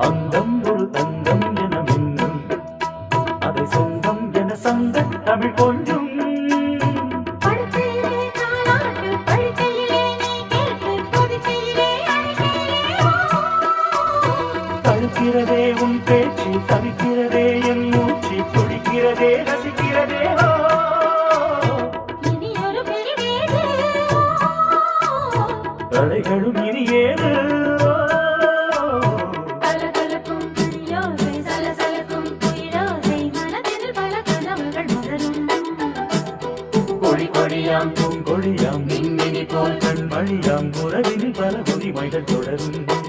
அந்தம் ஒரு தங்கம் என மின்னும் அதை சொந்தம் என சங்க தமிழ் கொஞ்சும் தடுக்கிறதே உன் பேச்சு தவிக்கிறதே என் மூச்சு துடிக்கிறதே ரசிக்கிறதே தடைகளும் இனி ஏது கொடியாம் பூங்கொடியாம் மின்மினி போல் கண் வழியாம் உறவினில் பல உரிமைகள் தொடரும்